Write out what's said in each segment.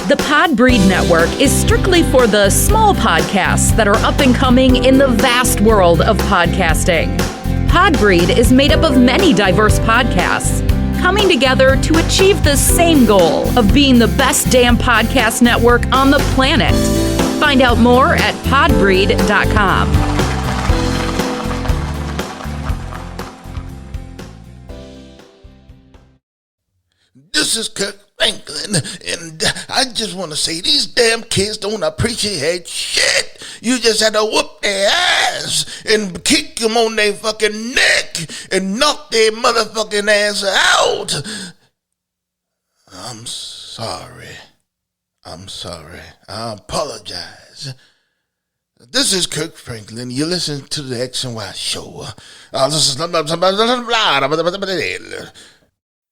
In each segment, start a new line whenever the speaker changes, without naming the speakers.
The Podbreed Network is strictly for the small podcasts that are up and coming in the vast world of podcasting. Podbreed is made up of many diverse podcasts coming together to achieve the same goal of being the best damn podcast network on the planet. Find out more at podbreed.com.
This is Kirk Franklin, and I just want to say these damn kids don't appreciate shit. You just had to whoop their ass and kick them on their fucking neck and knock their motherfucking ass out. I'm sorry. I apologize. This is Kirk Franklin. You listen to the X and Y show.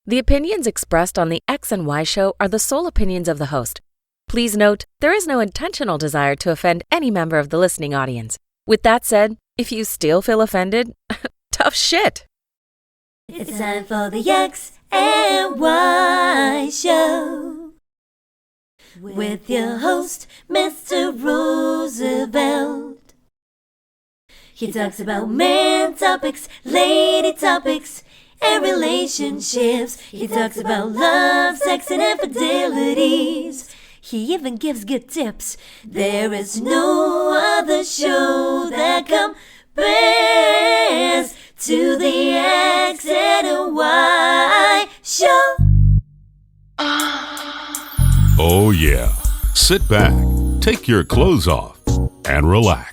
The opinions expressed on the X and Y show are the sole opinions of the host. Please note, there is no intentional desire to offend any member of the listening audience. With that said, if you still feel offended, tough shit.
It's time for the X and Y show with your host, Mr. Roosevelt. He talks about man topics, lady topics, and relationships. He talks about love, sex, and infidelities. He even gives good tips. There is no other show that compares to the X and Y show.
Oh yeah. Sit back, take your clothes off, and relax.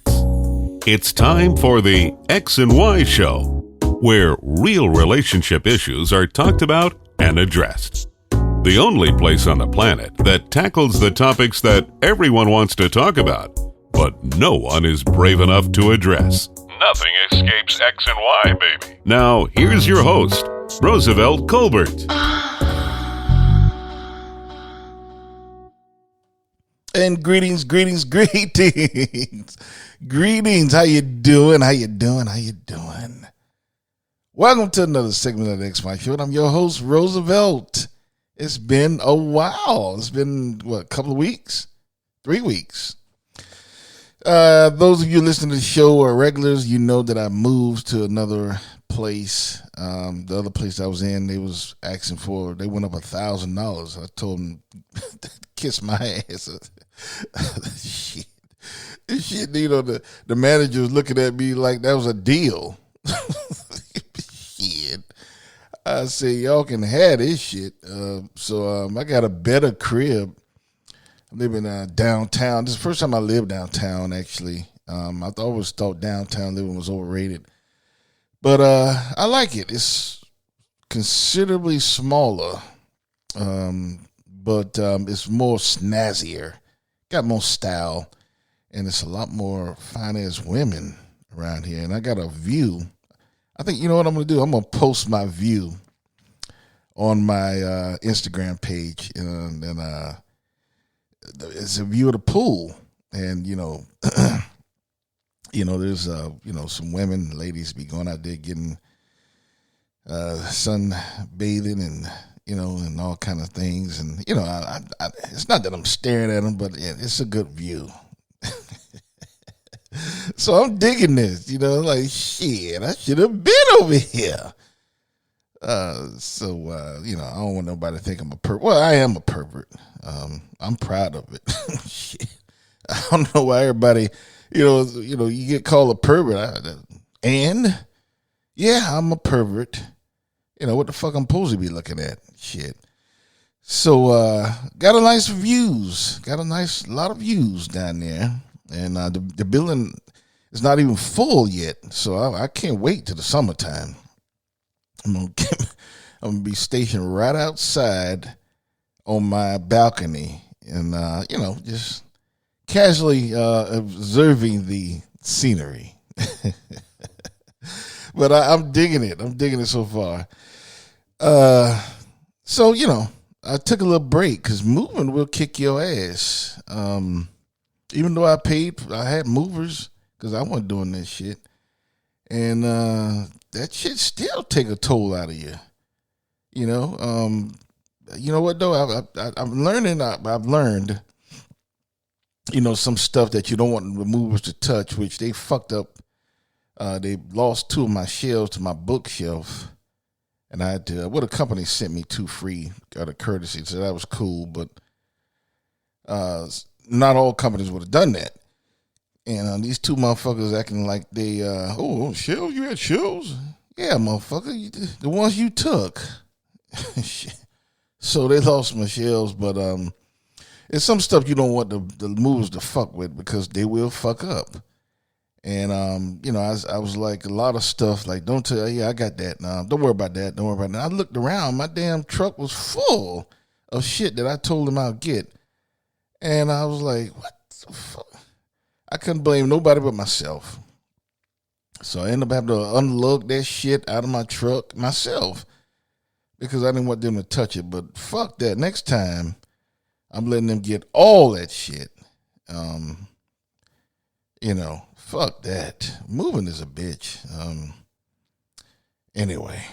It's time for the X and Y show, where real relationship issues are talked about and addressed. The only place on the planet that tackles the topics that everyone wants to talk about, but no one is brave enough to address. Nothing escapes X and Y, baby. Now, here's your host, Roosevelt Colbert.
And greetings. Greetings. How you doing? Welcome to another segment of the X-My Show. I'm your host, Roosevelt. It's been a while. It's been, a couple of weeks? 3 weeks. Those of you listening to the show are regulars. You know that I moved to another place. The other place I was in, they was asking for, they went up $1,000. I told them, kiss my ass. Shit, you know, the manager was looking at me like that was a deal. Shit. I said, y'all can have this shit. So I got a better crib. I live in downtown. This is the first time I lived downtown, actually. I always thought downtown living was overrated. But I like it. It's considerably smaller, but it's more snazzier. Got more style, and it's a lot more fine-ass women around here. And I got a view. I think, you know what I'm going to do? I'm going to post my view on my Instagram page, and it's a view of the pool. And, there's, some women, ladies be going out there getting sunbathing and, and all kind of things. And, I it's not that I'm staring at them, but it's a good view. So I'm digging this, like, shit, I should have been over here. I don't want nobody to think I'm a pervert. Well, I am a pervert. I'm proud of it. Shit. I don't know why everybody, you get called a pervert. And, yeah, I'm a pervert. What the fuck I'm supposed to be looking at? Shit. So, got a nice views. Got a lot of views down there. And the building is not even full yet. So I can't wait till the summertime. I'm going to be stationed right outside on my balcony. And, just casually observing the scenery. But I'm digging it. I'm digging it so far. So, I took a little break because moving will kick your ass. Even though I had movers because I wasn't doing that shit. And that shit still take a toll out of you. you know what though? I'm learning. I've learned, some stuff that you don't want the movers to touch, which they fucked up. They lost 2 of my shelves to my bookshelf, and I had to. The company sent me 2 free out of courtesy, so that was cool. But not all companies would have done that. And these 2 motherfuckers acting like they, shelves? You had shelves? Yeah, motherfucker, the ones you took. So they lost my shelves, but it's some stuff you don't want the movers to fuck with because they will fuck up. And I was like, a lot of stuff like, don't tell, yeah, I got that. Now don't worry about that. Don't worry about that. I looked around, my damn truck was full of shit that I told them I'll get, and I was like, what the fuck? I couldn't blame nobody but myself. So I ended up having to unlug that shit out of my truck myself because I didn't want them to touch it. But fuck that. Next time, I'm letting them get all that shit. Fuck that. Moving is a bitch. Anyway,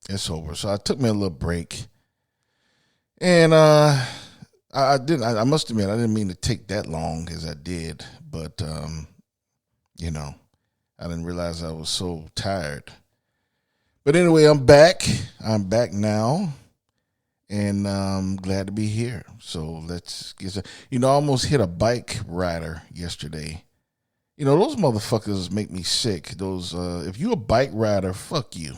it's over. So I took me a little break. And I must admit, I didn't mean to take that long as I did. But, I didn't realize I was so tired. But anyway, I'm back. I'm back now. And I'm glad to be here. So let's get I almost hit a bike rider yesterday. Those motherfuckers make me sick. Those if you a bike rider, fuck you.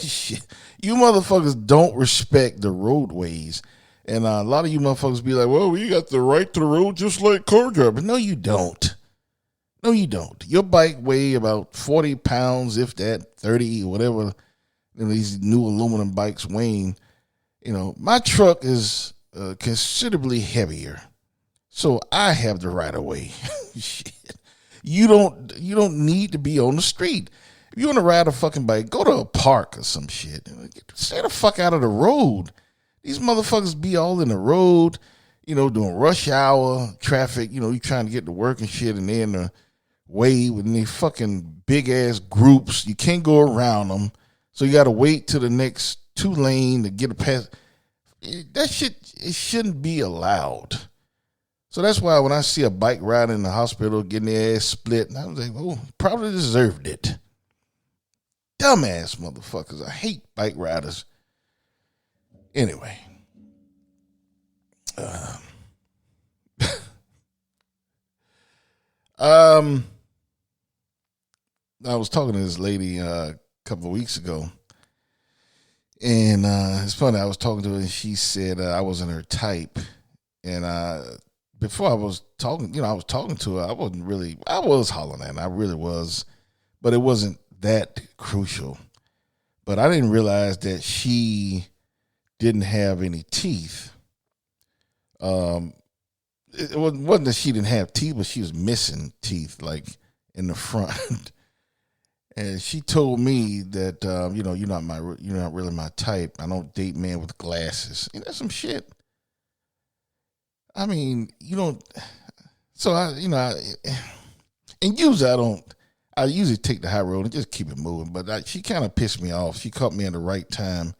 Shit. You motherfuckers don't respect the roadways. And a lot of you motherfuckers be like, well, we got the right to the road just like car drivers. No, you don't. No, you don't. Your bike weigh about 40 pounds, if that, 30, whatever these new aluminum bikes weighing. My truck is considerably heavier. So I have the right of way. Shit. You don't need to be on the street. If you want to ride a fucking bike, go to a park or some shit. Stay the fuck out of the road. These motherfuckers be all in the road, doing rush hour traffic. You trying to get to work and shit, and they're in the way with these fucking big ass groups. You can't go around them, so you got to wait till the next 2 lane to get a pass. That shit, it shouldn't be allowed. So that's why when I see a bike rider in the hospital getting their ass split, I was like, oh, probably deserved it. Dumbass motherfuckers. I hate bike riders. Anyway. I was talking to this lady a couple of weeks ago. And it's funny, I was talking to her and she said I wasn't her type. And before I was talking, I was talking to her. I was hollering at her. I really was. But it wasn't that crucial. But I didn't realize that she didn't have any teeth. It wasn't that she didn't have teeth, but she was missing teeth, like in the front. And she told me that, you're not really my type. I don't date men with glasses. That's some shit. I mean, you don't. So and usually I usually take the high road and just keep it moving. But she kind of pissed me off. She caught me at the right time.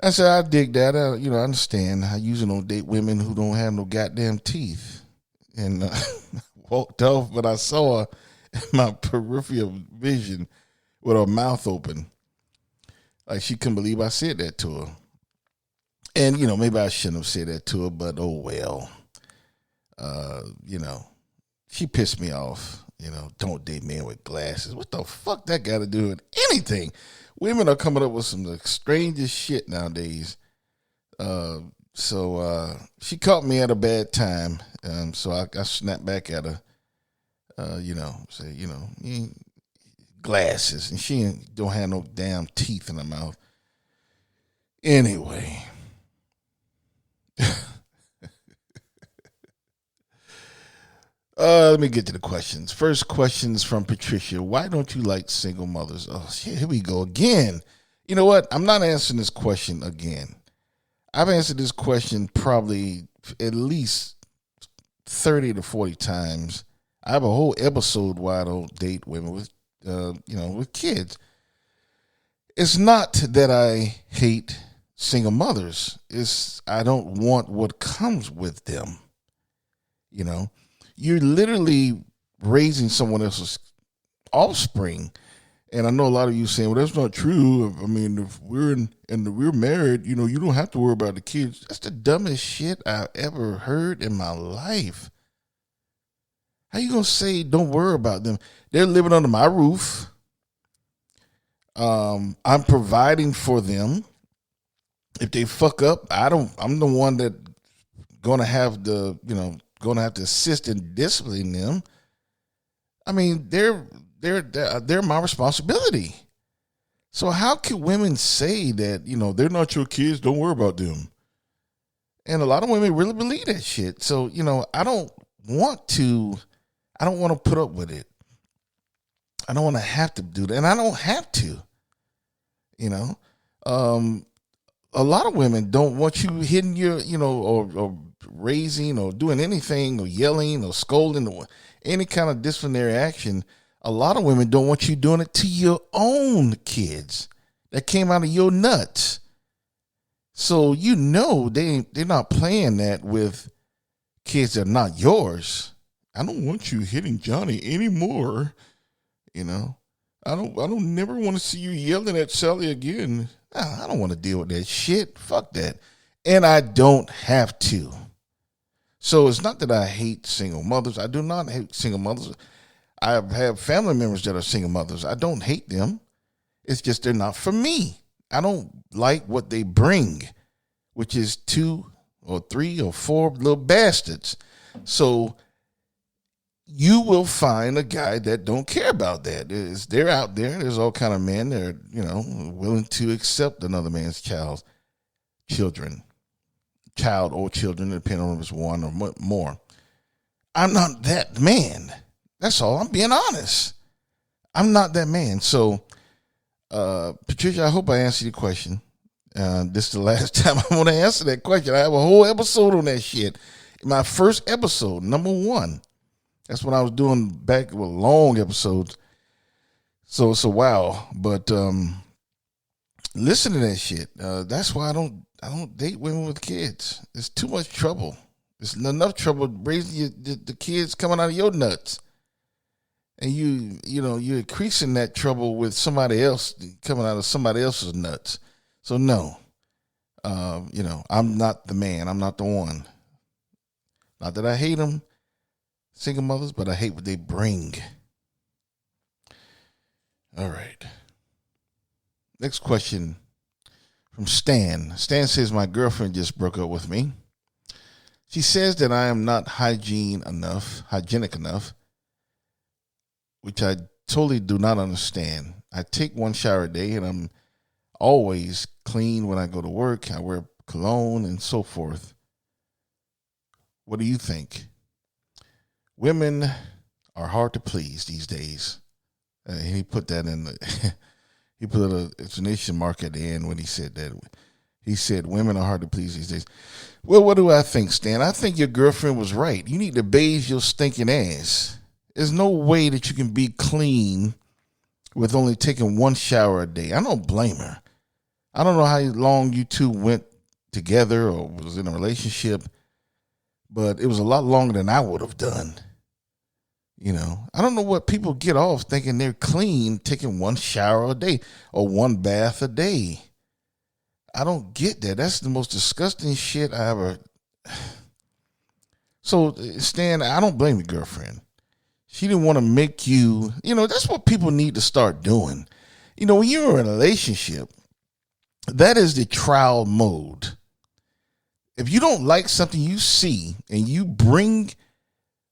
I said, I dig that. I understand. I usually don't date women who don't have no goddamn teeth. And walked off, but I saw her in my peripheral vision with her mouth open. Like she couldn't believe I said that to her. And, maybe I shouldn't have said that to her, but oh well. She pissed me off. Don't date men with glasses. What the fuck that got to do with anything? Women are coming up with some of the strangest shit nowadays. So she caught me at a bad time. So I snapped back at her. Say, glasses. And she don't have no damn teeth in her mouth. Anyway. Let me get to the questions. First question is from Patricia. Why don't you like single mothers? Oh, shit, here we go again. You know what? I'm not answering this question again. I've answered this question probably at least 30 to 40 times. I have a whole episode why I don't date women with, with kids. It's not that I hate single mothers. I don't want what comes with them. You know, you're literally raising someone else's offspring. And I know a lot of you saying, well, that's not true. I mean, if we're married, you don't have to worry about the kids. That's the dumbest shit I've ever heard in my life. How you gonna say don't worry about them? They're living under my roof. I'm providing for them. If they fuck up, I'm the one that gonna have to assist in disciplining them. I mean, they're my responsibility. So how can women say that, they're not your kids, don't worry about them? And a lot of women really believe that shit. So, I don't want to put up with it. I don't want to have to do that. And I don't have to, a lot of women don't want you hitting your, or raising or doing anything or yelling or scolding or any kind of disciplinary action. A lot of women don't want you doing it to your own kids that came out of your nuts. So they're not playing that with kids that are not yours. I don't want you hitting Johnny anymore. I don't never want to see you yelling at Sally again. I don't want to deal with that shit. Fuck that. And I don't have to. So it's not that I hate single mothers. I do not hate single mothers. I have family members that are single mothers. I don't hate them. It's just they're not for me. I don't like what they bring, which is 2 or 3 or 4 little bastards. So you will find a guy that don't care about that. They're out there. There's all kind of men that are, willing to accept another man's child or children, depending on if it's one or more. I'm not that man. That's all. I'm being honest. I'm not that man. So, Patricia, I hope I answered your question. This is the last time I want to answer that question. I have a whole episode on that shit. My first episode, number 1. That's when I was doing back with long episodes. So it's a while. But listen to that shit. That's why I don't date women with kids. It's too much trouble. It's enough trouble raising the kids coming out of your nuts. And you're increasing that trouble with somebody else coming out of somebody else's nuts. So no, I'm not the man. I'm not the one. Not that I hate them, single mothers, but I hate what they bring. All right. Next question from Stan. Stan says, my girlfriend just broke up with me. She says that I am not hygienic enough, which I totally do not understand. I take 1 shower a day and I'm always clean when I go to work. I wear cologne and so forth. What do you think? Women are hard to please these days. He put that he put an exclamation mark at the end when he said that. He said women are hard to please these days. Well, what do I think, Stan? I think your girlfriend was right. You need to bathe your stinking ass. There's no way that you can be clean with only taking 1 shower a day. I don't blame her. I don't know how long you two went together or was in a relationship, but it was a lot longer than I would have done. I don't know what people get off thinking they're clean taking 1 shower a day or 1 bath a day. I don't get that. That's the most disgusting shit I ever. So, Stan, I don't blame your girlfriend. She didn't want to make you, that's what people need to start doing. When you're in a relationship, that is the trial mode. If you don't like something you see and you bring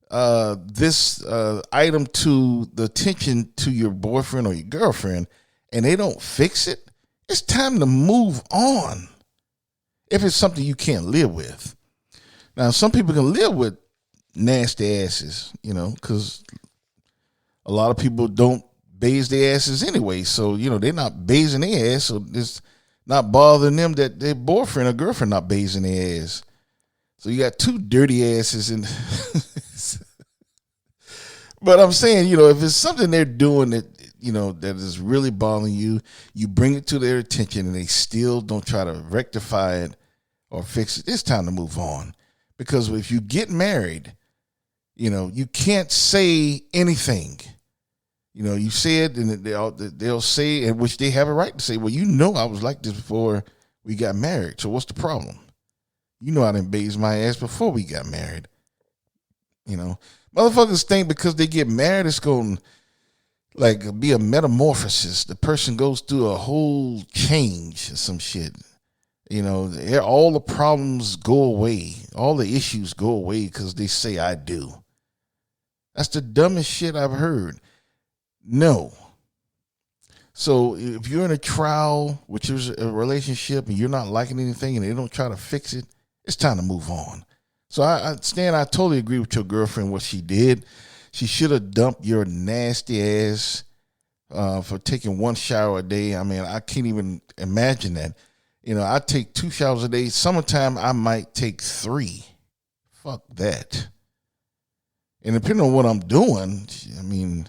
this item to the attention to your boyfriend or your girlfriend and they don't fix it, it's time to move on. If it's something you can't live with. Now, some people can live with nasty asses, because a lot of people don't bathe their asses anyway. So, they're not bathing their ass. So it's not bothering them that their boyfriend or girlfriend not bathing their ass. So you got 2 dirty asses in. But I'm saying, if it's something they're doing that, that is really bothering you, you bring it to their attention and they still don't try to rectify it or fix it, it's time to move on. Because if you get married, you can't say anything. You say it and they'll say, and which they have a right to say, well, I was like this before we got married. So what's the problem? I done bathed my ass before we got married. Motherfuckers think because they get married, it's going to be a metamorphosis. The person goes through a whole change or some shit. All the problems go away. All the issues go away because they say I do. That's the dumbest shit I've heard. No. So if you're in a trial, which is a relationship, and you're not liking anything and they don't try to fix it, it's time to move on. So Stan, I totally agree with your girlfriend, what she did. She should have dumped your nasty ass for taking one shower a day. I mean, I can't even imagine that. I take 2 showers a day. Summertime, I might take 3. Fuck that. And depending on what I'm doing, I mean,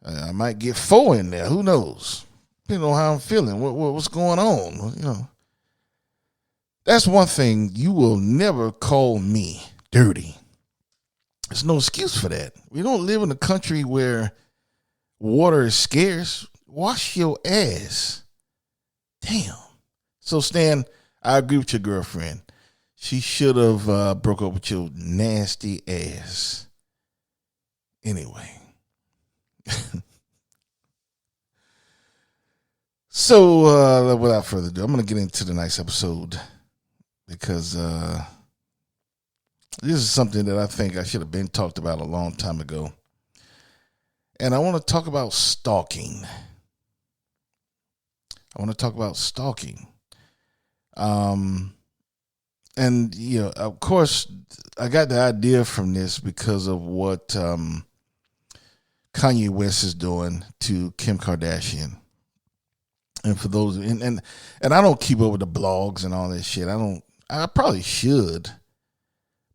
I might get 4 in there. Who knows? Depending on how I'm feeling, what's going on. That's one thing. You will never call me dirty. There's no excuse for that. We don't live in a country where water is scarce. Wash your ass. Damn. So, Stan, I agree with your girlfriend. She should have broke up with your nasty ass. Anyway. So, without further ado, I'm going to get into the next episode because this is something that I think I should have been talked about a long time ago. And I want to talk about stalking. And of course, I got the idea from this because of what Kanye West is doing to Kim Kardashian. And for those, and I don't keep up with the blogs and all that shit. I probably should,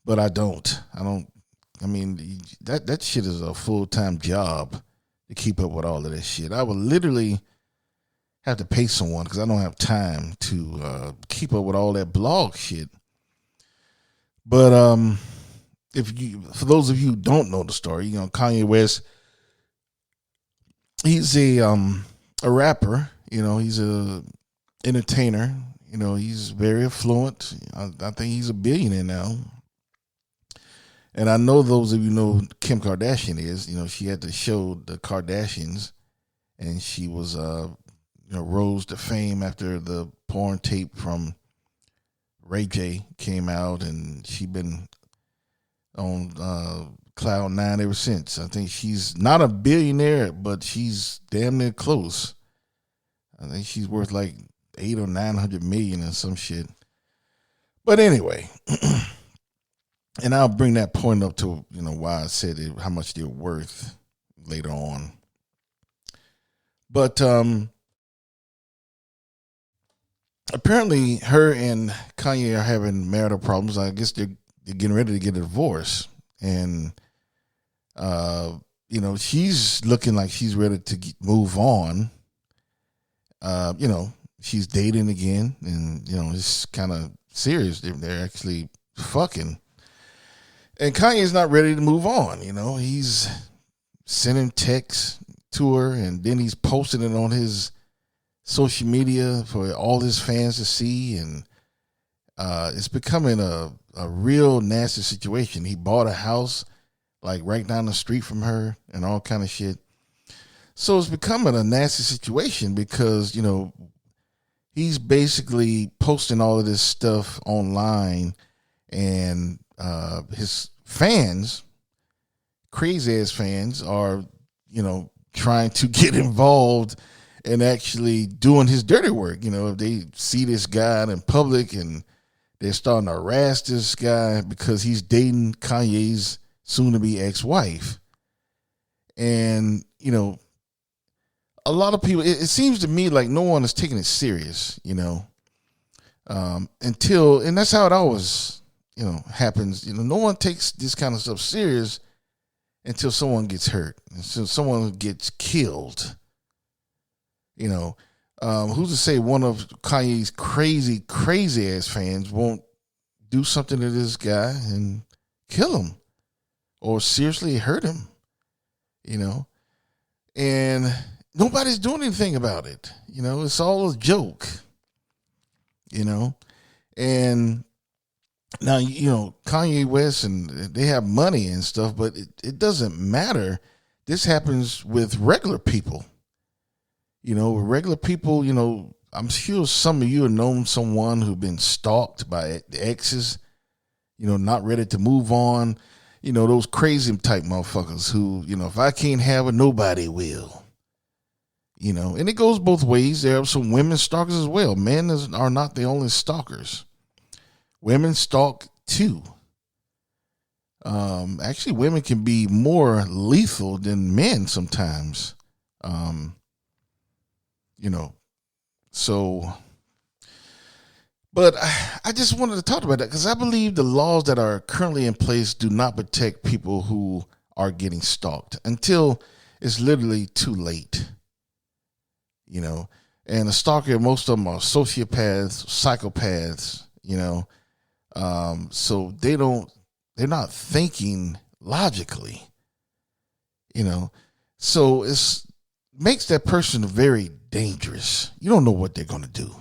but I don't. I mean, that shit is a full-time job to keep up with all of that shit. I would literally have to pay someone because I don't have time to keep up with all that blog shit. But for those of you who don't know the story, Kanye West, he's a rapper. He's a entertainer. He's very affluent. I think he's a billionaire now. And I know those of you know who Kim Kardashian is. She had to show the Kardashians, and she was rose to fame after the porn tape from Ray J came out, and she been on cloud 9 ever since. I think she's not a billionaire, but she's damn near close. I think she's worth like 800 or 900 million or some shit. But anyway, and I'll bring that point up to why I said how much they're worth later on. But apparently, her and Kanye are having marital problems. I guess they're getting ready to get a divorce, and she's looking like she's ready to move on. She's dating again, and it's kind of serious. They're actually fucking, and Kanye's not ready to move on. He's sending texts to her, and then he's posting it on his social media for all his fans to see, and it's becoming a real nasty situation. He bought a house like right down the street from her and all kind of shit. So it's becoming a nasty situation because, he's basically posting all of this stuff online, and his fans, crazy ass fans, are, trying to get involved and actually doing his dirty work. If they see this guy in public and they're starting to harass this guy because he's dating Kanye's soon-to-be ex-wife. And, a lot of people, it seems to me like no one is taking it serious, until, and that's how it always, happens. No one takes this kind of stuff serious until someone gets hurt, until someone gets killed, You know, who's to say one of Kanye's crazy ass fans won't do something to this guy and kill him or seriously hurt him, you know? And nobody's doing anything about it. You know, it's all a joke, you know? And now, you know, Kanye West and they have money and stuff, but it doesn't matter. This happens with regular people. You know, regular people, you know, I'm sure some of you have known someone who've been stalked by exes, you know, not ready to move on. You know, those crazy type motherfuckers who, you know, if I can't have it, nobody will. You know, and it goes both ways. There are some women stalkers as well. Men are not the only stalkers. Women stalk too. Actually, women can be more lethal than men sometimes. You know, so, but I just wanted to talk about that because I believe the laws that are currently in place do not protect people who are getting stalked until it's literally too late. You know, and a stalker, most of them are sociopaths, psychopaths, you know, so they're not thinking logically, you know, so it's makes that person very dangerous. You don't know what they're going to do.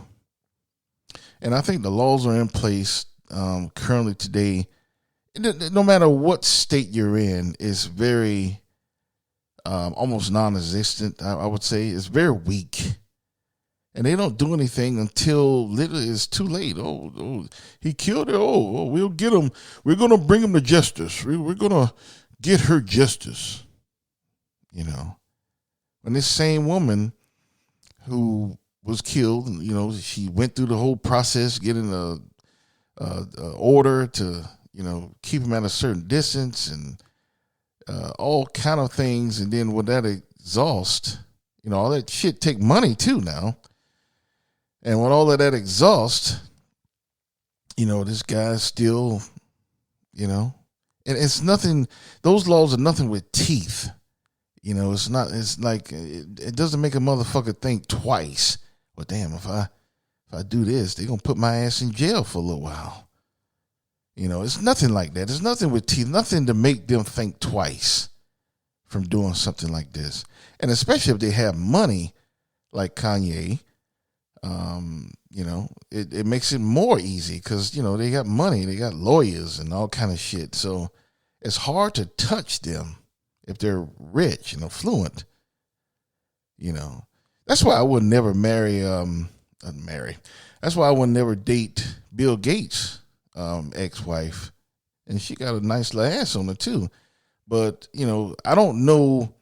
And I think the laws are in place currently today. No matter what state you're in, is very almost non-existent, I would say. It's very weak. And they don't do anything until literally it's too late. Oh, he killed her. Oh, we'll get him. We're going to bring him to justice. We're going to get her justice. You know. And this same woman who was killed, you know, she went through the whole process, getting a order to, you know, keep him at a certain distance and all kind of things. And then when that exhaust, you know, all that shit take money too now. And when all of that exhaust, you know, this guy's still, you know, and it's nothing, those laws are nothing with teeth. You know, it's not, it's like, it doesn't make a motherfucker think twice. Well, damn, if I do this, they're going to put my ass in jail for a little while. You know, it's nothing like that. There's nothing with teeth, nothing to make them think twice from doing something like this. And especially if they have money like Kanye, you know, it makes it more easy because, you know, they got money, they got lawyers and all kind of shit. So it's hard to touch them. If they're rich and affluent, you know, that's why I would never That's why I would never date Bill Gates' ex-wife, and she got a nice little ass on her too. But you know, I don't know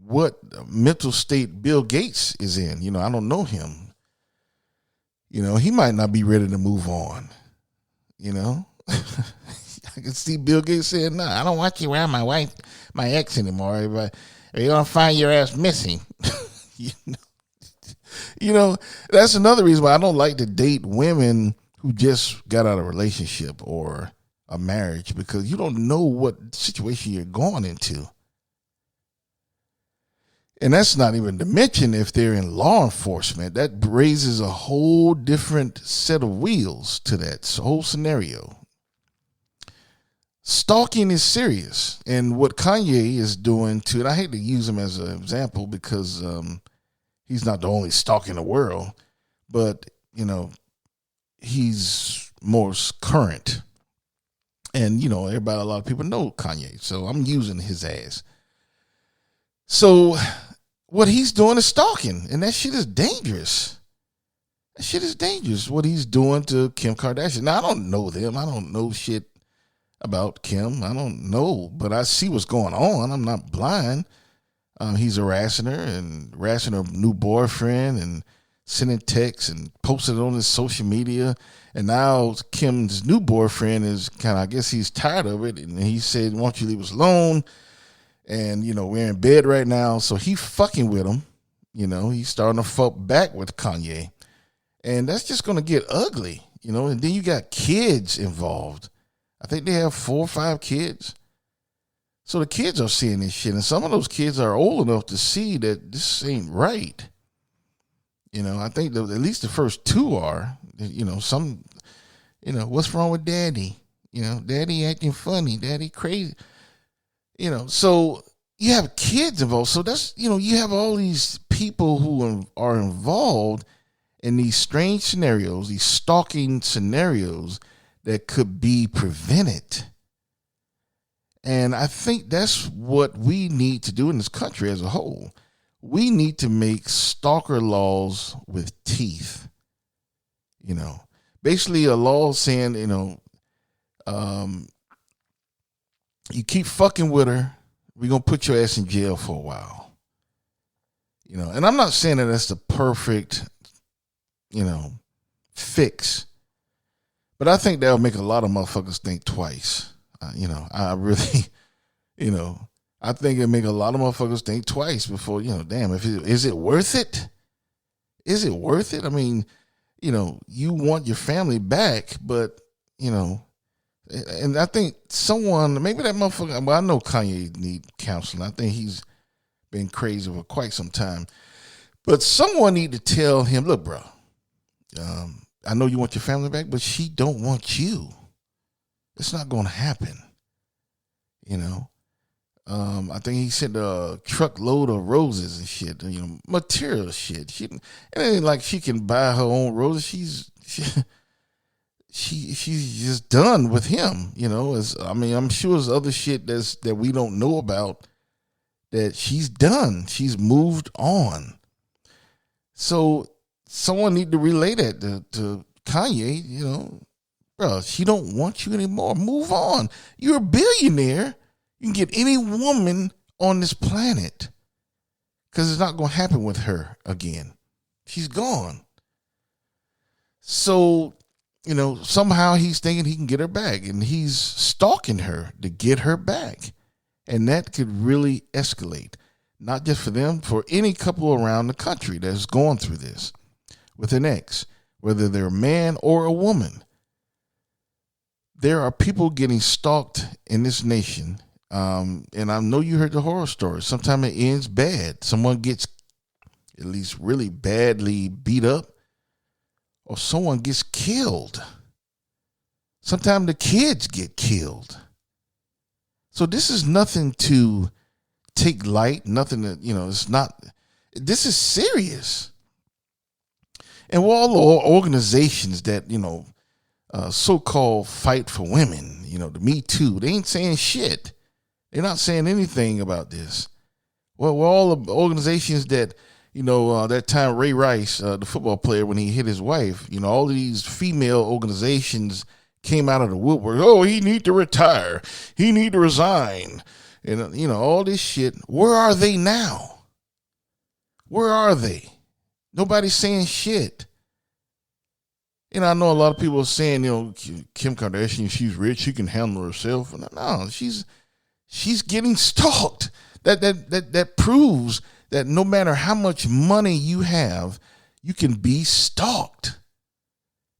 what mental state Bill Gates is in. You know, I don't know him. You know, he might not be ready to move on. You know. I can see Bill Gates saying, "No, I don't want you around my ex anymore. But you're gonna find your ass missing." you know, that's another reason why I don't like to date women who just got out of a relationship or a marriage because you don't know what situation you're going into. And that's not even to mention if they're in law enforcement, that raises a whole different set of wheels to that whole scenario. Stalking is serious, and what Kanye is doing to it, I hate to use him as an example because he's not the only stalk in the world, but, you know, he's more current. And, you know, a lot of people know Kanye, so I'm using his ass. So what he's doing is stalking, and that shit is dangerous. That shit is dangerous, what he's doing to Kim Kardashian. Now, I don't know them. I don't know shit about Kim. I don't know, but I see what's going on. I'm not blind. He's harassing her and harassing her new boyfriend and sending texts and posting it on his social media. And now Kim's new boyfriend is kind of, I guess he's tired of it. And he said, "Why don't you leave us alone?" And, you know, we're in bed right now. So he fucking with him. You know, he's starting to fuck back with Kanye. And that's just going to get ugly, you know. And then you got kids involved. I think they have 4 or 5 kids. So the kids are seeing this shit, and some of those kids are old enough to see that this ain't right. I think at least the first two are. What's wrong with daddy? Daddy acting funny, daddy crazy. So you have kids involved. So that's, you have all these people who are involved in these strange scenarios, these stalking scenarios that could be prevented. And I think that's what we need to do in this country as a whole. We need to make stalker laws with teeth. Basically a law saying, you keep fucking with her, we're going to put your ass in jail for a while. And I'm not saying that that's the perfect, fix. But I think that'll make a lot of motherfuckers think twice. I really, I think it'll make a lot of motherfuckers think twice before, damn, is it worth it? Is it worth it? I mean, you want your family back, but, and I think someone, maybe that motherfucker, well, I know Kanye need counseling. I think he's been crazy for quite some time. But someone need to tell him, look, bro, I know you want your family back, but she don't want you. It's not going to happen. I think he sent a truckload of roses and shit, material shit. It ain't like she can buy her own roses. She's just done with him, I'm sure there's other shit that we don't know about that she's done. She's moved on. So someone need to relay that to Kanye, bro, she don't want you anymore. Move on. You're a billionaire. You can get any woman on this planet because it's not going to happen with her again. She's gone. So, somehow he's thinking he can get her back, and he's stalking her to get her back. And that could really escalate, not just for them, for any couple around the country that's going through this with an ex, whether they're a man or a woman. There are people getting stalked in this nation. And I know you heard the horror stories. Sometimes it ends bad. Someone gets at least really badly beat up, or someone gets killed. Sometimes the kids get killed. So this is nothing to take light, nothing that, it's not, this is serious. And all the organizations that, so-called fight for women, the Me Too, they ain't saying shit. They're not saying anything about this. Well, all the organizations that, that time Ray Rice, the football player, when he hit his wife, all these female organizations came out of the woodwork. Oh, he need to retire. He need to resign. And, all this shit. Where are they now? Where are they? Nobody's saying shit. I know a lot of people are saying, Kim Kardashian, she's rich, she can handle herself. No, she's getting stalked. That proves that no matter how much money you have, you can be stalked.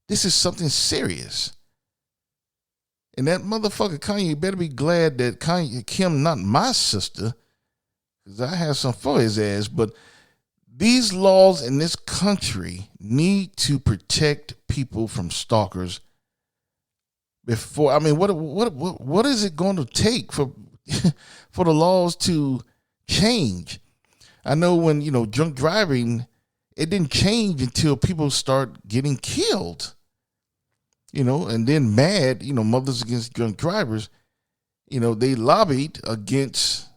This is something serious. And that motherfucker Kanye better be glad that Kim not my sister, because I have some for his ass. But these laws in this country need to protect people from stalkers. Before, what is it going to take for the laws to change? I know when drunk driving, it didn't change until people start getting killed. And then MAD, Mothers Against Drunk Drivers, they lobbied against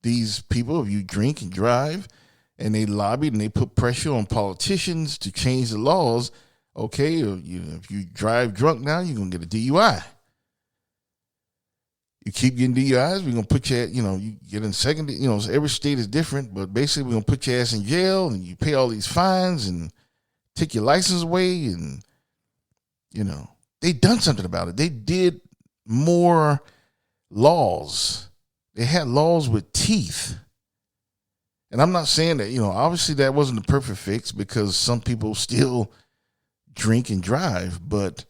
these people. If you drink and drive, and they lobbied and they put pressure on politicians to change the laws. Okay, if you drive drunk now, you're going to get a DUI. You keep getting DUIs, we're going to put you at, you get in second, every state is different, but basically we're going to put your ass in jail and you pay all these fines and take your license away. And, they done something about it. They did more laws. They had laws with teeth. And I'm not saying that, obviously that wasn't the perfect fix because some people still drink and drive, but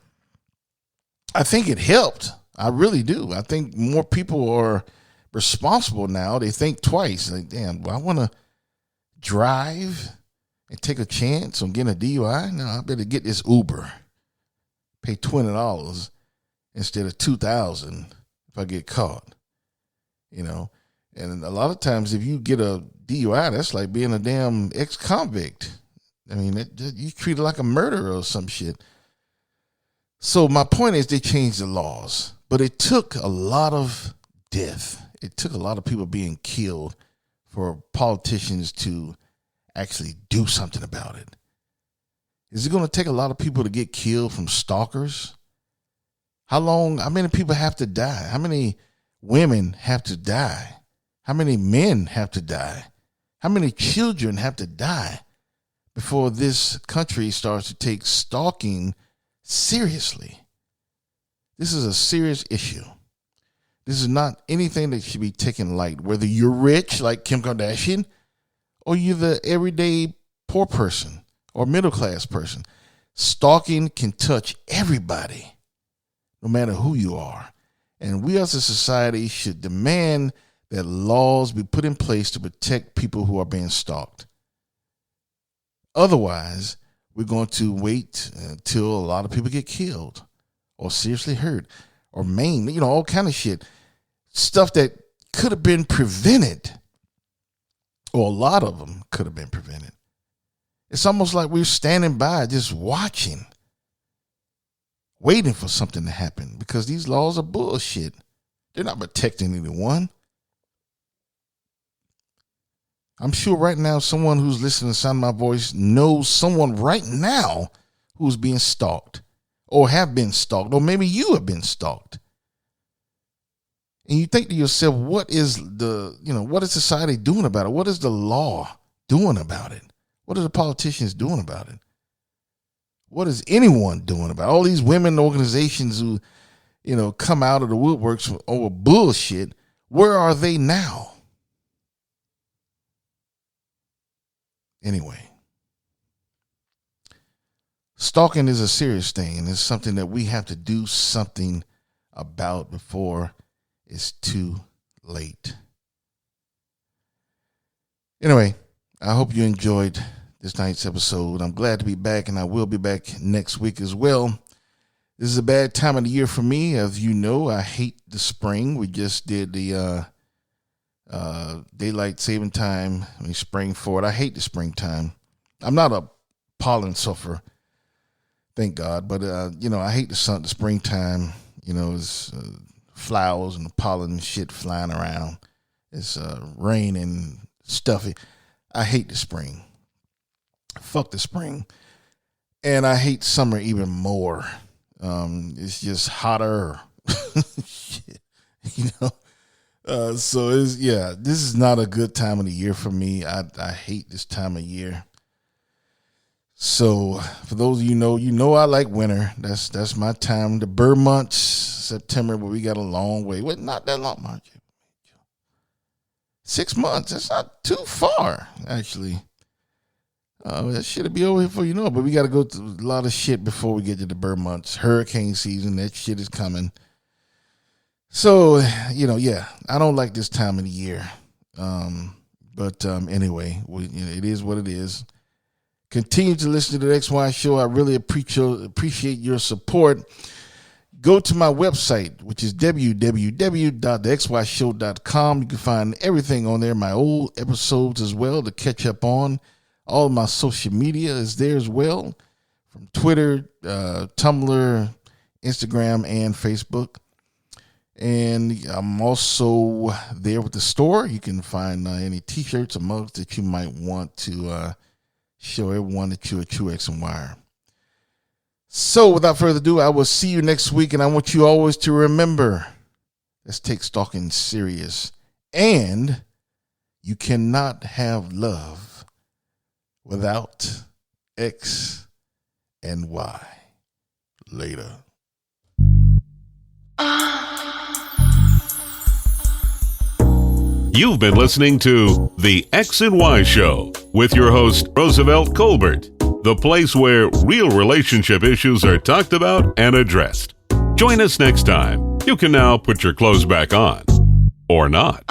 I think it helped. I really do. I think more people are responsible now. They think twice. Like, damn, do I want to drive and take a chance on getting a DUI? No, I better get this Uber. Pay $20 instead of $2,000 if I get caught. You know, and a lot of times if you get a DUI, that's like being a damn ex-convict. I mean, you treat it like a murderer or some shit. So my point is they changed the laws, but it took a lot of death. It took a lot of people being killed for politicians to actually do something about it. Is it going to take a lot of people to get killed from stalkers? How many people have to die? How many women have to die? How many men have to die? How many children have to die before this country starts to take stalking seriously? This is a serious issue. This is not anything that should be taken light, whether you're rich like Kim Kardashian or you're the everyday poor person or middle class person. Stalking can touch everybody, no matter who you are. And we as a society should demand that laws be put in place to protect people who are being stalked. Otherwise, we're going to wait until a lot of people get killed or seriously hurt or maimed, all kind of shit. Stuff that could have been prevented, or a lot of them could have been prevented. It's almost like we're standing by just watching, waiting for something to happen, because these laws are bullshit. They're not protecting anyone. I'm sure right now someone who's listening to the sound of my voice knows someone right now who's being stalked or have been stalked, or maybe you have been stalked. And you think to yourself, what is society doing about it? What is the law doing about it? What are the politicians doing about it? What is anyone doing about it? All these women organizations who, come out of the woodworks over bullshit, where are they now? Anyway, stalking is a serious thing, and it's something that we have to do something about before it's too late. Anyway, I hope you enjoyed this night's episode. I'm glad to be back, and I will be back next week as well. This is a bad time of the year for me. As you know, I hate the spring. We just did the daylight saving time, spring forward. I hate the springtime. I'm not a pollen sufferer, thank God, but I hate the springtime. It's flowers and the pollen and shit flying around. It's rain and stuffy. I hate the spring. Fuck the spring. And I hate summer even more. It's just hotter. Shit. So this is not a good time of the year for me. I hate this time of year. So for those of you I like winter. That's my time. The bird months, September, but we got a long way. Well, not that long, mind you. 6 months. That's not too far, actually. That shit'll be over here before but we got to go through a lot of shit before we get to the bird months. Hurricane season, that shit is coming. So, I don't like this time of the year. But anyway, it is what it is. Continue to listen to the XY Show. I really appreciate your support. Go to my website, which is www.thexyshow.com. You can find everything on there, my old episodes as well to catch up on. All of my social media is there as well, from Twitter, Tumblr, Instagram, and Facebook. And I'm also there with the store. You can find any t-shirts or mugs that you might want to show everyone that you're a true X and Y. So without further ado, I will see you next week. And I want you always to remember, let's take stalking serious. And you cannot have love without X and Y. Later.
You've been listening to The X and Y Show with your host, Roosevelt Colbert, the place where real relationship issues are talked about and addressed. Join us next time. You can now put your clothes back on. Or not.